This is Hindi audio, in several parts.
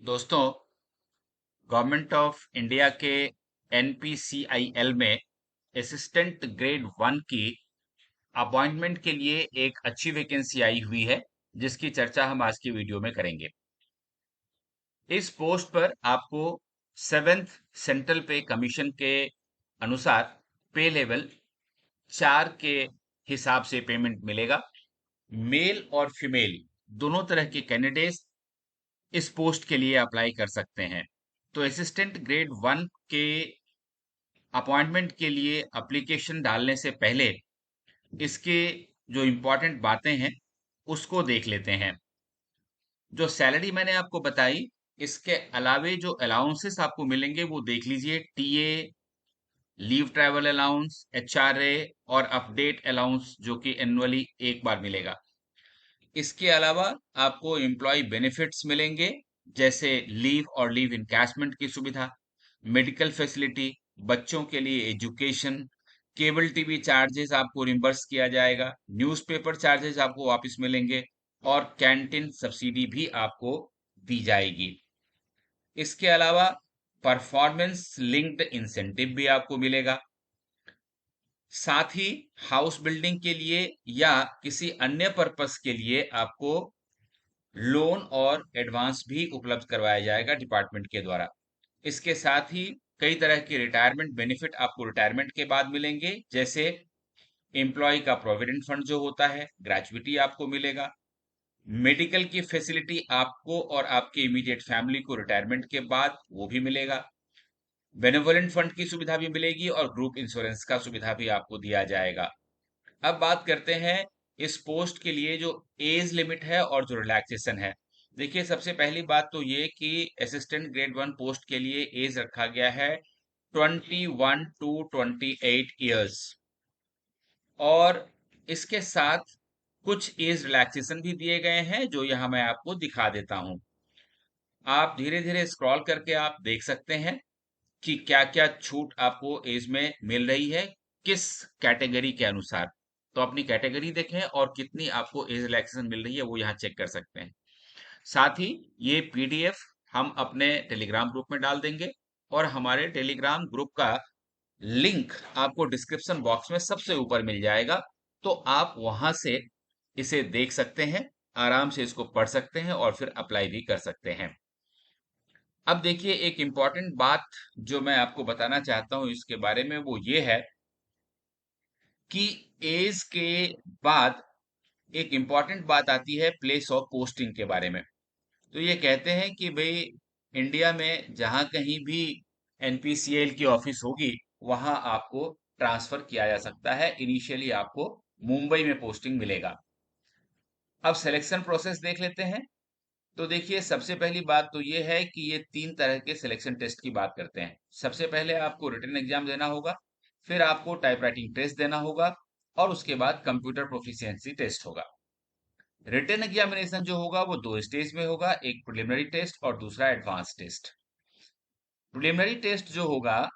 दोस्तों, गवर्नमेंट ऑफ इंडिया के एनपीसीआईएल में असिस्टेंट ग्रेड वन की अपॉइंटमेंट के लिए एक अच्छी वैकेंसी आई हुई है, जिसकी चर्चा हम आज की वीडियो में करेंगे। इस पोस्ट पर आपको सेवेंथ सेंट्रल पे कमीशन के अनुसार पे लेवल 4 के हिसाब से पेमेंट मिलेगा। मेल और फीमेल दोनों तरह के कैंडिडेट्स इस पोस्ट के लिए अप्लाई कर सकते हैं। तो असिस्टेंट ग्रेड वन के अपॉइंटमेंट के लिए एप्लीकेशन डालने से पहले इसके जो इम्पोर्टेंट बातें हैं उसको देख लेते हैं। जो सैलरी मैंने आपको बताई, इसके अलावे जो अलाउंसेस आपको मिलेंगे वो देख लीजिए। TA, leave travel allowance, HRA और अपडेट अलाउंस जो कि एनुअली एक बार मिलेगा। इसके अलावा आपको एम्प्लॉय बेनिफिट्स मिलेंगे, जैसे लीव और लीव इनकैशमेंट की सुविधा, मेडिकल फैसिलिटी, बच्चों के लिए एजुकेशन, केबल टीवी चार्जेस आपको रिम्बर्स किया जाएगा, न्यूज़पेपर चार्जेस आपको वापस मिलेंगे और कैंटीन सब्सिडी भी आपको दी जाएगी। इसके अलावा परफॉर्मेंस लिंक्ड इंसेंटिव भी आपको मिलेगा। साथ ही हाउस बिल्डिंग के लिए या किसी अन्य पर्पस के लिए आपको लोन और एडवांस भी उपलब्ध करवाया जाएगा डिपार्टमेंट के द्वारा। इसके साथ ही कई तरह के रिटायरमेंट बेनिफिट आपको रिटायरमेंट के बाद मिलेंगे, जैसे एम्प्लॉय का प्रोविडेंट फंड जो होता है, ग्रेचुइटी आपको मिलेगा। मेडिकल की फैसिलिटी आपको और आपके इमीडिएट फैमिली को रिटायरमेंट के बाद वो भी मिलेगा। बेनेवोलेंट फंड की सुविधा भी मिलेगी और ग्रुप इंश्योरेंस का सुविधा भी आपको दिया जाएगा। अब बात करते हैं इस पोस्ट के लिए जो एज लिमिट है और जो रिलैक्सेशन है। देखिए, सबसे पहली बात तो ये कि असिस्टेंट ग्रेड वन पोस्ट के लिए एज रखा गया है 21 to 28 ईयर्स, और इसके साथ कुछ एज रिलैक्सेशन भी दिए गए हैं जो यहाँ मैं आपको दिखा देता हूँ। आप धीरे धीरे स्क्रॉल करके आप देख सकते हैं कि क्या क्या छूट आपको एज में मिल रही है, किस कैटेगरी के अनुसार। तो अपनी कैटेगरी देखें और कितनी आपको एज रिलैक्सेशन मिल रही है वो यहाँ चेक कर सकते हैं। साथ ही ये पीडीएफ हम अपने टेलीग्राम ग्रुप में डाल देंगे, और हमारे टेलीग्राम ग्रुप का लिंक आपको डिस्क्रिप्शन बॉक्स में सबसे ऊपर मिल जाएगा। तो आप वहां से इसे देख सकते हैं, आराम से इसको पढ़ सकते हैं और फिर अप्लाई भी कर सकते हैं। अब देखिए, एक इम्पॉर्टेंट बात जो मैं आपको बताना चाहता हूं इसके बारे में वो ये है कि एज के बाद एक इम्पॉर्टेंट बात आती है प्लेस ऑफ पोस्टिंग के बारे में। तो ये कहते हैं कि भाई, इंडिया में जहां कहीं भी एनपीसीएल की ऑफिस होगी वहां आपको ट्रांसफर किया जा सकता है। इनिशियली आपको मुंबई में पोस्टिंग मिलेगा। अब सिलेक्शन प्रोसेस देख लेते हैं। तो देखिए, सबसे पहली बात तो ये है कि ये तीन तरह के सिलेक्शन टेस्ट की बात करते हैं। सबसे पहले आपको रिटन एग्जाम देना होगा, फिर आपको टाइपराइटिंग टेस्ट देना होगा, और उसके बाद कंप्यूटर प्रोफिशिएंसी टेस्ट होगा। रिटन एग्जामिनेशन जो होगा वो दो स्टेज में होगा, एक प्रिलिमिनरी टेस्ट और दूसरा एडवांस टेस्ट। प्रिलिमिनरी टेस्ट जो होगा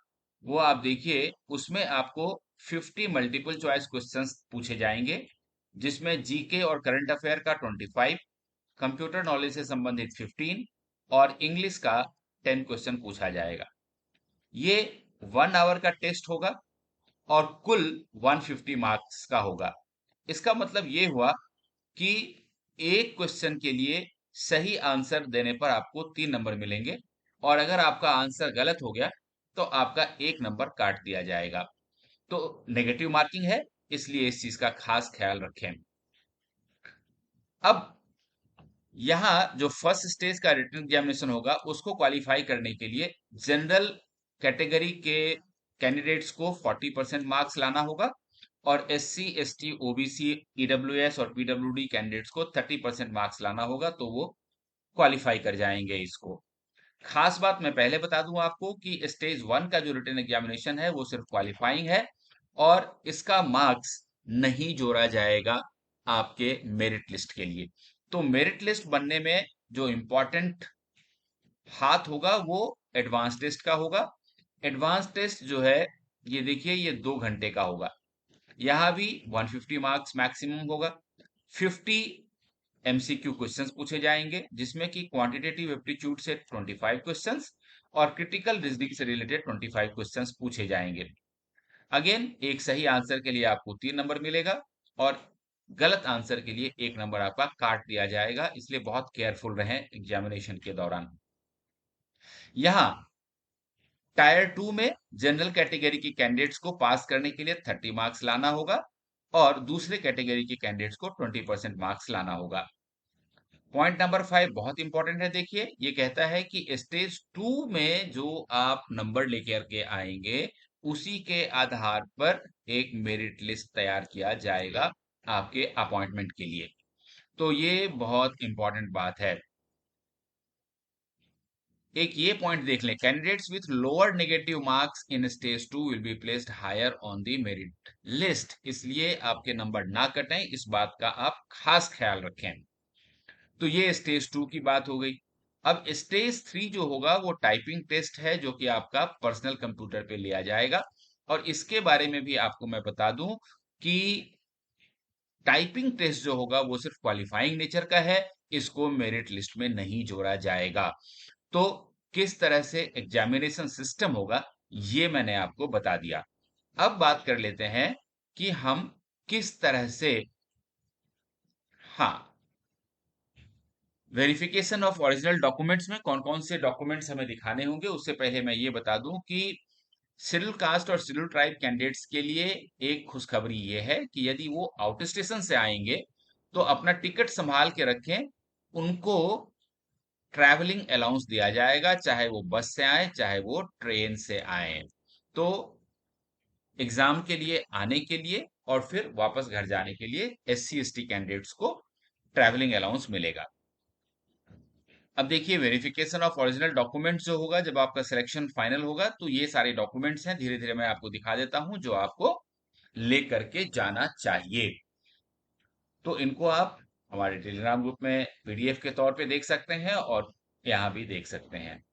वो आप देखिए, उसमें आपको 50 मल्टीपल चॉइस क्वेश्चंस पूछे जाएंगे, जिसमें जीके और करंट अफेयर का 25, कंप्यूटर नॉलेज से संबंधित 15 और इंग्लिश का 10 क्वेश्चन पूछा जाएगा। ये 1 आवर का टेस्ट होगा और कुल 150 मार्क्स का होगा। इसका मतलब ये हुआ कि एक क्वेश्चन के लिए सही आंसर देने पर आपको 3 नंबर मिलेंगे, और अगर आपका आंसर गलत हो गया तो आपका 1 नंबर काट दिया जाएगा। तो नेगेटिव मार्किंग है, इसलिए इस चीज का खास ख्याल रखें। अब यहाँ जो फर्स्ट स्टेज का रिटन एग्जामिनेशन होगा उसको क्वालिफाई करने के लिए जनरल कैटेगरी के कैंडिडेट्स को 40% मार्क्स लाना होगा, और एससी एसटी ओबीसी ईडब्ल्यूएस और पीडब्ल्यूडी कैंडिडेट्स को 30% मार्क्स लाना होगा, तो वो क्वालिफाई कर जाएंगे इसको। खास बात मैं पहले बता दूं आपको कि स्टेज वन का जो रिटन एग्जामिनेशन है वो सिर्फ क्वालिफाइंग है, और इसका मार्क्स नहीं जोड़ा जाएगा आपके मेरिट लिस्ट के लिए। तो मेरिट लिस्ट बनने में जो इम्पोर्टेंट हाथ होगा वो एडवांस टेस्ट का होगा। एडवांस टेस्ट जो है, ये देखिए, ये 2 घंटे का होगा। यहाँ भी 150 मार्क्स मैक्सिमम होगा। 50 एमसीक्यू क्वेश्चंस पूछे जाएंगे, जिसमें कि क्वांटिटेटिव एप्टीट्यूड से 25 क्वेश्चंस और क्रिटिकल रीजनिंग से रिलेटेड 25 क्वेश्चंस पूछे जाएंगे। अगेन, एक सही आंसर के लिए आपको 3 नंबर मिलेगा और गलत आंसर के लिए 1 नंबर आपका काट दिया जाएगा, इसलिए बहुत केयरफुल रहें एग्जामिनेशन के दौरान। यहाँ टायर 2 में जनरल कैटेगरी के कैंडिडेट्स को पास करने के लिए 30 मार्क्स लाना होगा और दूसरे कैटेगरी के कैंडिडेट्स को 20% मार्क्स लाना होगा। पॉइंट नंबर 5 बहुत इंपॉर्टेंट है। देखिए, ये कहता है कि स्टेज 2 में जो आप नंबर लेकर के आएंगे उसी के आधार पर एक मेरिट लिस्ट तैयार किया जाएगा आपके अपॉइंटमेंट के लिए। तो ये बहुत इंपॉर्टेंट बात है। एक ये पॉइंट देख लें, candidates with lower negative marks in stage 2 will be placed higher on the merit list. इसलिए आपके नंबर ना कटें, इस बात का आप खास ख्याल रखें। तो ये स्टेज 2 की बात हो गई। अब स्टेज 3 जो होगा वो टाइपिंग टेस्ट है, जो कि आपका पर्सनल कंप्यूटर पे लिया जाएगा। और इसके बारे में भी आपको मैं बता दूं कि टाइपिंग टेस्ट जो होगा वो सिर्फ क्वालिफाइंग नेचर का है, इसको मेरिट लिस्ट में नहीं जोड़ा जाएगा। तो किस तरह से एग्जामिनेशन सिस्टम होगा ये मैंने आपको बता दिया। अब बात कर लेते हैं कि हम किस तरह से, हाँ, वेरिफिकेशन ऑफ ओरिजिनल डॉक्यूमेंट्स में कौन कौन से डॉक्यूमेंट्स हमें दिखाने होंगे, उससे पहले मैं ये बता दूं कि शेड्यूल कास्ट और शेड्यूल ट्राइब कैंडिडेट्स के लिए एक खुशखबरी ये है कि यदि वो आउट स्टेशन से आएंगे तो अपना टिकट संभाल के रखें, उनको ट्रैवलिंग अलाउंस दिया जाएगा, चाहे वो बस से आए चाहे वो ट्रेन से आए। तो एग्जाम के लिए आने के लिए और फिर वापस घर जाने के लिए एससी एसटी कैंडिडेट्स को ट्रैवलिंग अलाउंस मिलेगा। अब देखिए, वेरिफिकेशन ऑफ ओरिजिनल डॉक्यूमेंट्स जो होगा जब आपका सिलेक्शन फाइनल होगा, तो ये सारे डॉक्यूमेंट्स हैं, धीरे धीरे मैं आपको दिखा देता हूं जो आपको ले करके जाना चाहिए। तो इनको आप हमारे टेलीग्राम ग्रुप में पीडीएफ के तौर पे देख सकते हैं और यहाँ भी देख सकते हैं।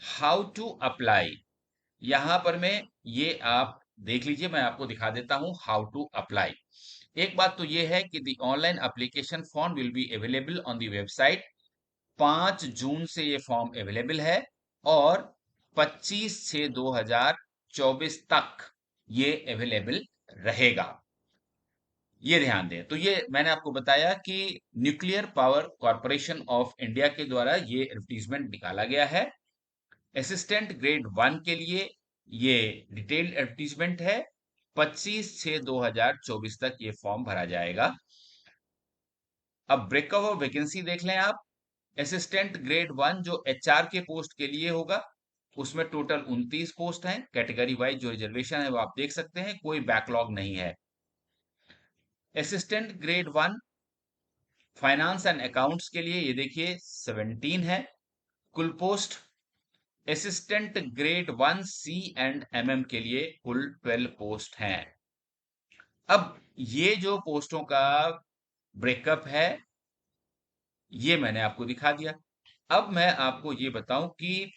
हाउ टू अप्लाई, यहां पर मैं, ये आप देख लीजिए, मैं आपको दिखा देता हूं हाउ टू अप्लाई। एक बात तो ये है कि the online application form will be available on the website. 5 जून से ये फॉर्म अवेलेबल है और 25/6/2024 तक ये अवेलेबल रहेगा। ये ध्यान दें। तो ये मैंने आपको बताया कि nuclear power corporation of India के द्वारा ये एडवर्टीजमेंट निकाला गया है। असिस्टेंट ग्रेड 1 के लिए ये डिटेल्ड एडवर्टीजमेंट है। 25/6/2024 तक ये फॉर्म भरा जाएगा। अब ब्रेकअप ऑफ वैकेंसी देख लें आप। असिस्टेंट ग्रेड 1 जो एचआर के पोस्ट के लिए होगा, उसमें टोटल 29 पोस्ट हैं। कैटेगरी वाइज जो रिजर्वेशन है वो आप देख सकते हैं, कोई बैकलॉग नहीं है। Assistant grade 1 finance and accounts के लिए ये देखिए 17 है कुल post. Assistant grade 1 C and MM के लिए कुल 12 पोस्ट हैं। अब ये जो पोस्टों का ब्रेकअप है ये मैंने आपको दिखा दिया। अब मैं आपको ये बताऊं कि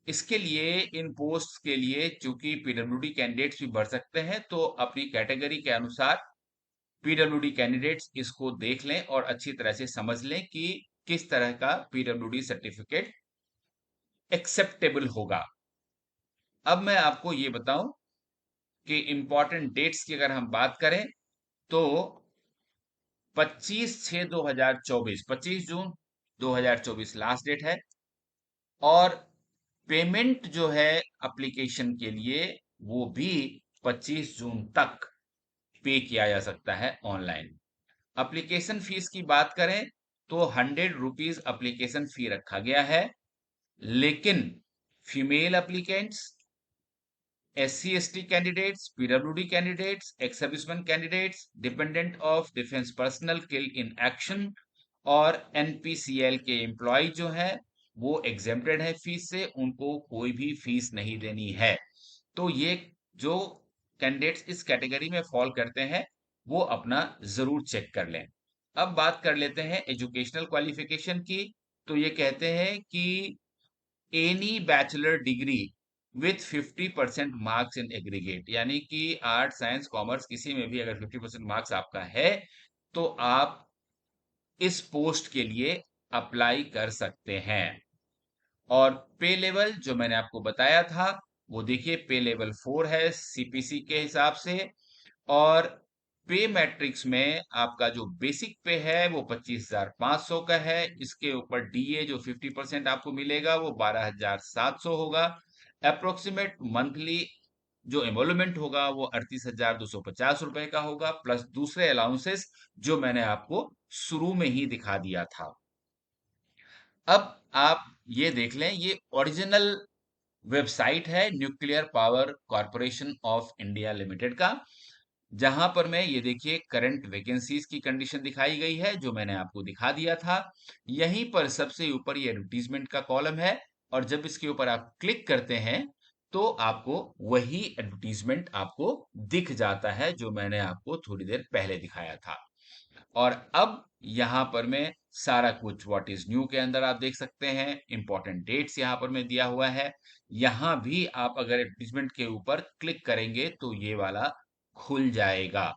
इसके लिए, इन पोस्ट के लिए चूंकि पीडब्ल्यूडी कैंडिडेट्स भी बढ़ सकते हैं, तो अपनी कैटेगरी के अनुसार पीडब्ल्यूडी कैंडिडेट्स इसको देख लें और अच्छी तरह से समझ लें कि किस तरह का पीडब्ल्यूडी सर्टिफिकेट एक्सेप्टेबल होगा। अब मैं आपको ये बताऊं कि इंपॉर्टेंट डेट्स की अगर हम बात करें तो 25/6/2024, 25 जून 2024 लास्ट डेट है। और पेमेंट जो है एप्लीकेशन के लिए वो भी 25 जून तक पे किया जा सकता है ऑनलाइन। एप्लीकेशन फीस की बात करें तो 100 रुपीज एप्लीकेशन फी रखा गया है, लेकिन female applicants, SC ST candidates, PWD candidates, ex serviceman candidates, dependent of defence personnel killed in action और एनपीसीएल के एम्प्लॉय जो है वो एग्जेम्प्टेड है फीस से, उनको कोई भी फीस नहीं देनी है। तो ये जो कैंडिडेट्स इस कैटेगरी में फॉल करते हैं वो अपना जरूर चेक कर लें। अब बात कर लेते हैं एजुकेशनल क्वालिफिकेशन की। तो ये कहते हैं कि any bachelor degree with 50% marks in aggregate, यानी कि आर्ट साइंस कॉमर्स किसी में भी अगर 50% मार्क्स आपका है तो आप इस पोस्ट के लिए अप्लाई कर सकते हैं। और पे लेवल जो मैंने आपको बताया था, वो देखिए पे लेवल 4 है सीपीसी के हिसाब से। और पे मैट्रिक्स में आपका जो बेसिक पे है वो 25,500 का है। इसके ऊपर डीए जो 50% आपको मिलेगा वो 12,700 होगा। अप्रोक्सीमेट मंथली जो एमोलमेंट होगा वो 38,250 रुपए का होगा, प्लस दूसरे अलाउंसेस जो मैंने आपको शुरू में ही दिखा दिया था। अब आप ये देख लें, ये ओरिजिनल वेबसाइट है nuclear power corporation of India limited का, जहां पर मैं ये देखिए करंट वैकेंसीज की कंडीशन दिखाई गई है जो मैंने आपको दिखा दिया था। यहीं पर सबसे ऊपर ये एडवर्टीजमेंट का कॉलम है, और जब इसके ऊपर आप क्लिक करते हैं तो आपको वही एडवर्टीजमेंट आपको दिख जाता है जो मैंने आपको थोड़ी देर पहले दिखाया था। और अब यहाँ पर मैं सारा कुछ व्हाट इज न्यू के अंदर आप देख सकते हैं, इंपॉर्टेंट डेट्स यहाँ पर मैं दिया हुआ है। यहाँ भी आप अगर एडवर्टीजमेंट के ऊपर क्लिक करेंगे तो ये वाला खुल जाएगा।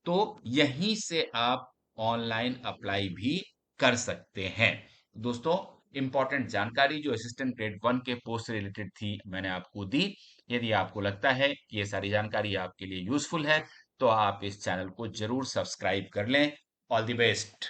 तो यहीं से आप ऑनलाइन अप्लाई भी कर सकते हैं। दोस्तों, इंपॉर्टेंट जानकारी जो असिस्टेंट ग्रेड 1 के पोस्ट से रिलेटेड थी मैंने आपको दी। यदि आपको लगता है कि ये सारी जानकारी आपके लिए यूजफुल है तो आप इस चैनल को जरूर सब्सक्राइब कर लें। All the best.